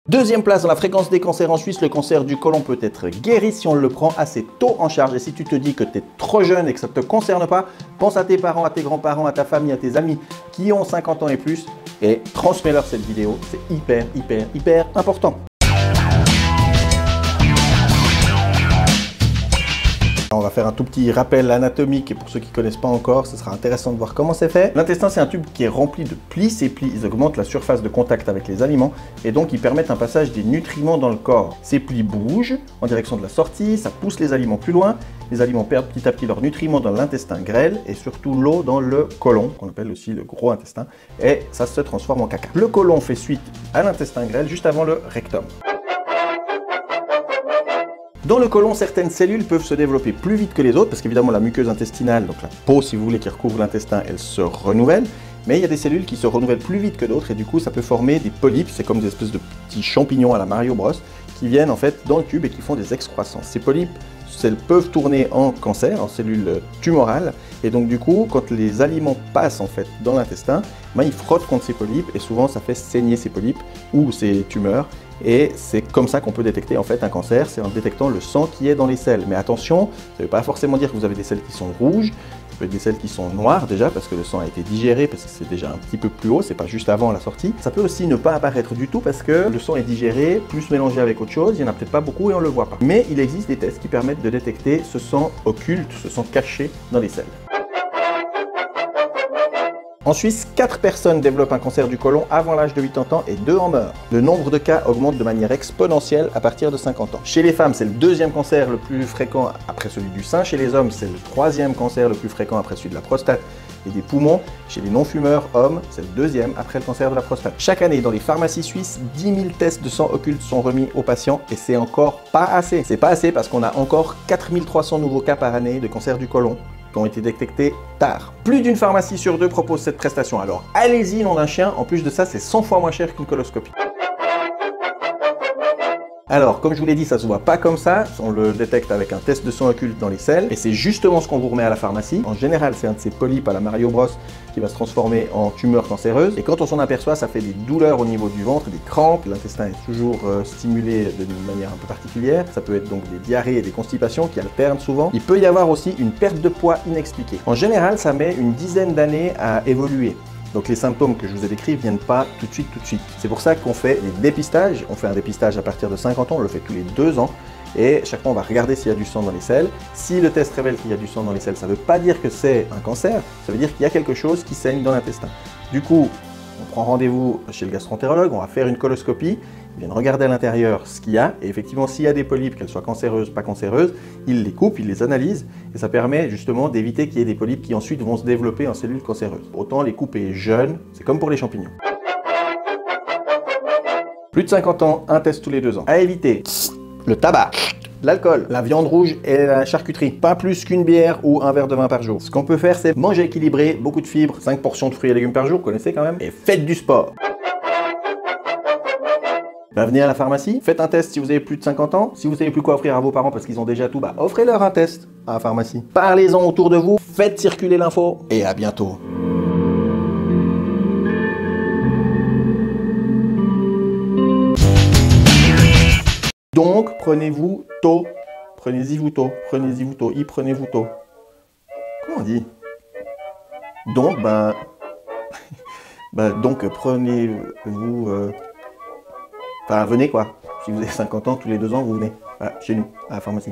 Deuxième place dans la fréquence des cancers en Suisse, le cancer du côlon peut être guéri si on le prend assez tôt en charge. Et si tu te dis que tu es trop jeune et que ça ne te concerne pas, pense à tes parents, à tes grands-parents, à ta famille, à tes amis qui ont 50 ans et plus et transmets-leur cette vidéo. C'est hyper important. On va faire un tout petit rappel anatomique et pour ceux qui ne connaissent pas encore, ce sera intéressant de voir comment c'est fait. L'intestin, c'est un tube qui est rempli de plis. Ces plis, ils augmentent la surface de contact avec les aliments et donc ils permettent un passage des nutriments dans le corps. Ces plis bougent en direction de la sortie, ça pousse les aliments plus loin. Les aliments perdent petit à petit leurs nutriments dans l'intestin grêle et surtout l'eau dans le côlon, qu'on appelle aussi le gros intestin, et ça se transforme en caca. Le côlon fait suite à l'intestin grêle juste avant le rectum. Dans le côlon, certaines cellules peuvent se développer plus vite que les autres, parce qu'évidemment la muqueuse intestinale, donc la peau si vous voulez qui recouvre l'intestin, elle se renouvelle. Mais il y a des cellules qui se renouvellent plus vite que d'autres et du coup ça peut former des polypes, c'est comme des espèces de petits champignons à la Mario Bros qui viennent en fait dans le tube et qui font des excroissances. Ces polypes, elles peuvent tourner en cancer, en cellules tumorales et donc du coup quand les aliments passent en fait dans l'intestin, ils frottent contre ces polypes et souvent ça fait saigner ces polypes ou ces tumeurs. Et c'est comme ça qu'on peut détecter en fait un cancer, c'est en détectant le sang qui est dans les selles. Mais attention, ça ne veut pas forcément dire que vous avez des selles qui sont rouges, ça peut être des selles qui sont noires déjà parce que le sang a été digéré, parce que c'est déjà un petit peu plus haut, c'est pas juste avant la sortie. Ça peut aussi ne pas apparaître du tout parce que le sang est digéré, plus mélangé avec autre chose, il n'y en a peut-être pas beaucoup et on ne le voit pas. Mais il existe des tests qui permettent de détecter ce sang occulte, ce sang caché dans les selles. En Suisse, 4 personnes développent un cancer du côlon avant l'âge de 80 ans et 2 en meurent. Le nombre de cas augmente de manière exponentielle à partir de 50 ans. Chez les femmes, c'est le deuxième cancer le plus fréquent après celui du sein. Chez les hommes, c'est le troisième cancer le plus fréquent après celui de la prostate et des poumons. Chez les non-fumeurs, hommes, c'est le deuxième après le cancer de la prostate. Chaque année, dans les pharmacies suisses, 10 000 tests de sang occulte sont remis aux patients et c'est encore pas assez. C'est pas assez parce qu'on a encore 4 300 nouveaux cas par année de cancer du côlon ont été détectés tard. Plus d'une pharmacie sur 2 propose cette prestation, alors allez-y nom d'un chien, en plus de ça c'est 100 fois moins cher qu'une coloscopie. Alors, comme je vous l'ai dit, ça se voit pas comme ça, on le détecte avec un test de sang occulte dans les selles, et c'est justement ce qu'on vous remet à la pharmacie. En général, c'est un de ces polypes à la Mario Bros qui va se transformer en tumeur cancéreuse, et quand on s'en aperçoit, ça fait des douleurs au niveau du ventre, des crampes, l'intestin est toujours stimulé d'une manière un peu particulière, ça peut être donc des diarrhées et des constipations qui alternent souvent. Il peut y avoir aussi une perte de poids inexpliquée. En général, ça met une dizaine d'années à évoluer. Donc les symptômes que je vous ai décrits ne viennent pas tout de suite. C'est pour ça qu'on fait les dépistages. On fait un dépistage à partir de 50 ans, on le fait tous les 2 ans. Et chaque fois, on va regarder s'il y a du sang dans les selles. Si le test révèle qu'il y a du sang dans les selles, ça ne veut pas dire que c'est un cancer, ça veut dire qu'il y a quelque chose qui saigne dans l'intestin. Du coup, on prend rendez-vous chez le gastroentérologue, on va faire une coloscopie, ils viennent regarder à l'intérieur ce qu'il y a, et effectivement, s'il y a des polypes, qu'elles soient cancéreuses, pas cancéreuses, ils les coupent, ils les analysent, et ça permet justement d'éviter qu'il y ait des polypes qui ensuite vont se développer en cellules cancéreuses. Autant les couper jeunes, c'est comme pour les champignons. Plus de 50 ans, un test tous les 2 ans. À éviter, le tabac, l'alcool, la viande rouge et la charcuterie. Pas plus qu'une bière ou un verre de vin par jour. Ce qu'on peut faire, c'est manger équilibré, beaucoup de fibres, 5 portions de fruits et légumes par jour, vous connaissez quand même, et faites du sport. Venez à la pharmacie, faites un test si vous avez plus de 50 ans. Si vous savez plus quoi offrir à vos parents parce qu'ils ont déjà tout, offrez-leur un test à la pharmacie. Parlez-en autour de vous, faites circuler l'info et à bientôt. Donc, prenez-vous tôt. Prenez-y-vous tôt. Prenez-y-vous tôt. Prenez-vous tôt. Comment on dit? Donc, donc, prenez-vous... Enfin, venez quoi. Si vous avez 50 ans, tous les 2 ans, vous venez. Voilà, chez nous, à la pharmacie.